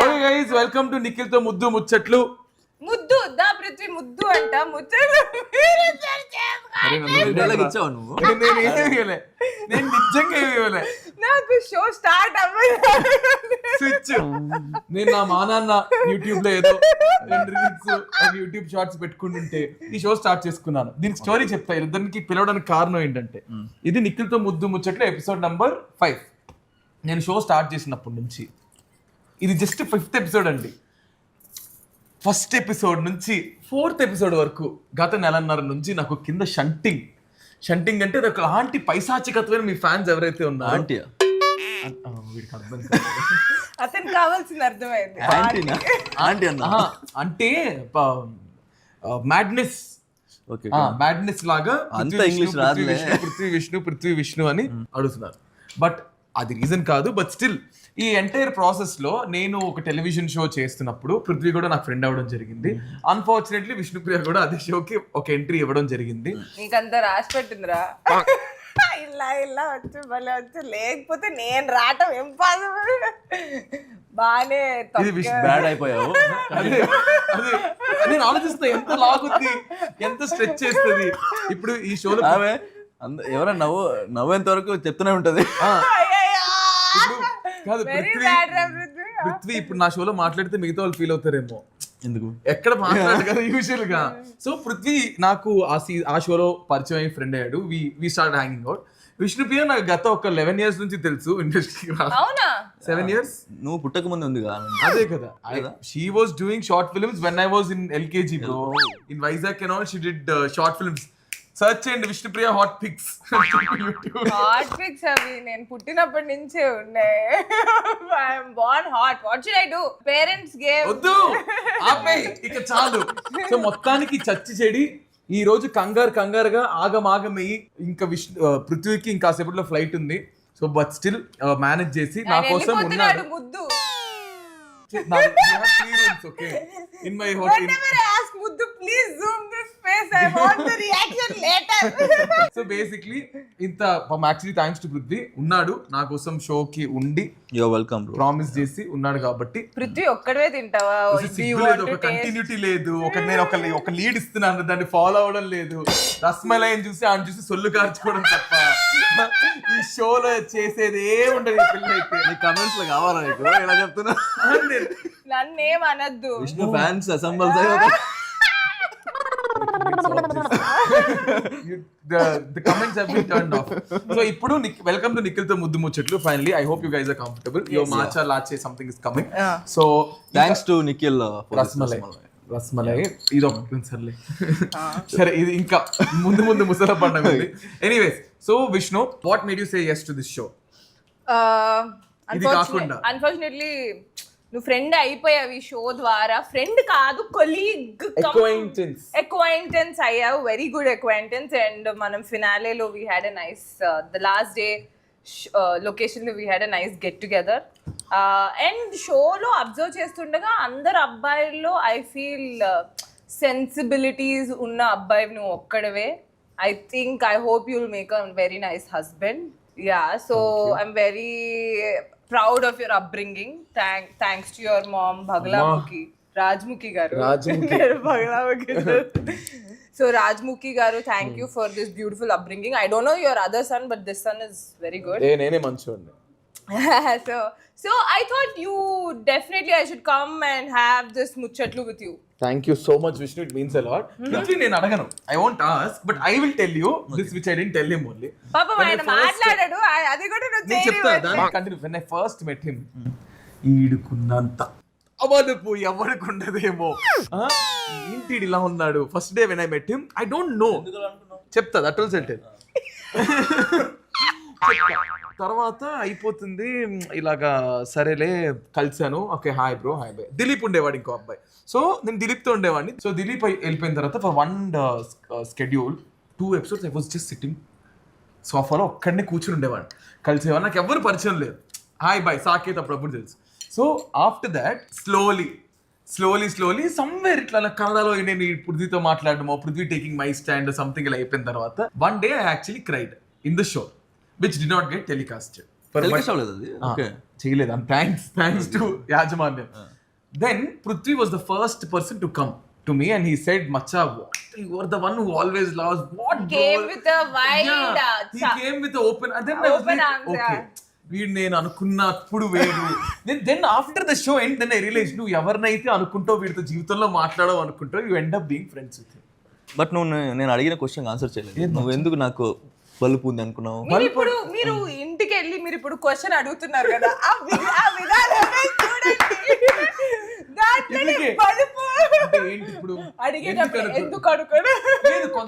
Okay guys, welcome to Nikhil తో ముద్దు ముచ్చట్లు. ముద్దు దా పృథ్వీ ముద్దు అంట ముచ్చట్లు నేను నిజంగా ఇవ్వలే. నాకు షో స్టార్ట్ అవ్వదు. స్విచ్ నేను నా మా నాన్న యూట్యూబ్ లో ఏదో 2 రీల్స్ యూట్యూబ్ షార్ట్స్ పెట్టుకుంటుంటే ఈ షో స్టార్ట్ చేసుకున్నాను. దీనికి స్టోరీ చెప్తా. ఇద్దరికి పిలవడానికి కారణం ఏంటంటే, ఇది నిఖిల్ తో ముద్దు ముచ్చట్లు ఎపిసోడ్ నంబర్ 5. నేను షో స్టార్ట్ చేసినప్పటి నుంచి ఇది జస్ట్ 5th ఎపిసోడ్ అండి. ఫస్ట్ ఎపిసోడ్ నుంచి 4th ఎపిసోడ్ వరకు గత నెలన్నర నుంచి నాకు కింద షంటింగ్ అంటే ఒక ఆంటీ పైశాచికత్వమైన మీ ఫ్యాన్స్ ఎవరైతే ఉన్నారో, వీడికి అర్థం కాదు, అతనికి కావాల్సిన అర్థమైంది. అంటే మ్యాడ్నెస్ లాగా పృథ్వీ విష్ణు అని అడుగుతున్నారు. బట్ అది రీజన్ కాదు. బట్ స్టిల్ ఈ ఎంటైర్ ప్రాసెస్ లో నేను ఒక టెలివిజన్ షో చేస్తున్నప్పుడు పృథ్వీ కూడా నాకు ఫ్రెండ్ అవ్వడం జరిగింది. అన్ఫార్చునేట్లీ విష్ణుప్రియ కూడా అదే షోకి ఒక ఎంట్రీ ఇవ్వడం జరిగింది. నీకంతా రాసి పెట్టిందిరా, ఇలా వచ్చు భలే వచ్చు, లేకపోతే నేను రావటం ఇంపాసిబుల్. బానే బ్యాడ్ అయిపోయావు. నేను ఆలోచిస్తా ఎంత లాగుద్ది, ఎంత స్ట్రెచ్ చేస్తుంది. ఇప్పుడు ఈ షోలో ఎవరైనా నవ్వేంత వరకు చెప్తూనే ఉంటది. కాదు పృథ్వీ ఇప్పుడు నా షోలో మాట్లాడితే మిగతా వాళ్ళు ఫీల్ అవుతారేమో, ఎందుకు ఎక్కడ మాట్లాడు కదా యూజువల్ గా. సో పృథ్వీ నాకు ఆ షోలో పరిచయం అయ్యి ఫ్రెండ్ అయ్యాడు. We start hanging out. Vishnupriya నాకు గత ఒక 11 years నుంచి తెలుసు ఇండస్ట్రీకి. 7 years నువ్వు పుట్టక ముందు ఉంది అదే కదా. She was doing short films when I was in LKG bro. In Vizag and all she did short films. Search చేయండి Vishnupriya hot pics. Hot pics అవి నేను పుట్టినప్పటి నుంచే ఉన్నాయి. I'm born hot. What should I do? Parents gave. వద్దు ఆపే ఇక చాలు. సో మొత్తానికి చచ్చి చెడి ఈ రోజు కంగారుగా ఆగమయ్యి ఇంకా పృథ్వీకి ఇంకా సేపట్లో ఫ్లైట్ ఉంది. సో బట్ స్టిల్ మేనేజ్ చేసి నా కోసం ఉన్నాడు. ముద్దు in my hotel. Whenever I ask Muddu, please zoom this face. I want the reaction later. So basically, actually thanks to Prithvi ఉన్నాడు నా కోసం షోకి ఉండి. You're welcome bro. ప్రామిస్ చేసి ఉన్నాడు కాబట్టి. పృథ్వీ ఒక్కడే తింటావా? ఒక కంటిన్యూటీ లేదు. నేను ఒక లీడ్ ఇస్తున్నాను, దాన్ని ఫాలో అవడం లేదు. రస్మలైని చూసి ఆయన చూసి సొల్లు కార్చుకోవడం తప్ప ఈ షోలో చేసేది ఏముండదు. ఈ పిల్ల అయితే నీ కమెంట్స్ లో కావాలా నీకు? ఎలా చెప్తున్నా నన్నేం అనద్దు. Vishnu fans assemble the comments have been turned off. So ఇప్పుడు welcome to నిఖిల్ తో ముద్దు ముచ్చట్లు. Finally I hope you guys are comfortable. Your matcha latte something is coming. So thanks to Nikhil for rasmalai ఇది ఒక సరే ఇది ఇంకా ముందు ముసల పండుగ ఉంది. Anyways so Vishnu, what made you say yes to this show? ఇది కాకుండా అన్ఫార్చునేట్లీ నువ్వు ఫ్రెండ్ అయిపోయావు ఈ షో ద్వారా. ఫ్రెండ్ కాదు, కొలీగ్, అక్వైంటెన్స్ అయ్యావు. Very good acquaintance. అండ్ మనం ఫినాలేలో we had a nice the last day లొకేషన్లో we had a nice get together. And షోలో అబ్జర్వ్ చేస్తుండగా అందరు అబ్బాయిల్లో ఐ ఫీల్ సెన్సిబిలిటీస్ ఉన్న అబ్బాయి నువ్వు ఒక్కడవే. I hope you will make a very nice husband. Yeah, so I'm very proud of your upbringing. Thanks to your mom, Bhaglamukhi, Rajmukhi garu. Bhaglamukhi. So Rajmukhi garu, thank you for this beautiful upbringing. I don't know your other son, but this son is very good. Nene manchonni. So I thought definitely I should come and have this muchatlu with you. Thank you so much Vishnu, it means a lot. Actually నేను అడగను, I won't ask, but I will tell you this which I didn't tell him only. పాపం ఆయన మాట్లాడాడు, అది కూడా నువ్వు చెప్పు. Continue. When I first met him, ఈడుకున్నంత అవలుపు ఎవరికి ఉండదేమో, ఏంటి ఇలా ఉన్నాడు. First day when I met him, I don't know. చెప్తా, that will tell. తర్వాత అయిపోతుంది ఇలాగా, సరేలే కలిసాను, okay hi bro, hi bye. Dilip ఉండేవాడు ఇంకో అబ్బాయి. సో నేను దిలీప్తో ఉండేవాడిని. సో దిలీప్ వెళ్ళిపోయిన తర్వాత for 1 schedule 2 episodes I was just sitting సోఫాలో ఒక్కడిని కూర్చుని ఉండేవాడిని. కలిసేవాడు, నాకు ఎవరు పరిచయం లేదు. హాయ్ బాయ్ సాకేత్ అప్పుడప్పుడు తెలుసు. So after that slowly somewhere ఇట్లా కన్నడలో నేను పృథ్వీతో మాట్లాడడమో, Prithvi taking my stand something ఇలా అయిపోయిన తర్వాత one day I actually cried in the show which did not get telecasted. Telecast అవ్వలేదు అది ఓకే చేయలేదు థ్యాంక్స్ టు యాజమాన్యం. Then Prithvi was the first person to come to me and he said మచ్చా you are the one who always loves what Came with a wide he came with the open and then I was like answer. okay వీడు నేను అనుకున్నప్పుడు వేరు then after the show end then I realise నువ్వు ఎవరినైతే అనుకుంటావు వీడితో జీవితంలో మాట్లాడవు అనుకుంటావు you end up being friends with him. But నువ్వు నేను అడిగిన క్వశ్చన్ ఆన్సర్ చేయలేదు. నువ్వు ఎందుకు నాకు బలుపు ఉంది అనుకున్నావు? మీరు ఇంటికి వెళ్ళి మీరు ఇప్పుడు క్వశ్చన్ అడుగుతున్నారు కదా, ఆ విధానమే చూడండి. దాంట్లోనే ఎందుకే? బలుపు అంటే ఏంటి ఇప్పుడు అడిగేటప్పుడు ఎందుకు అడుగుతాడు? లేదు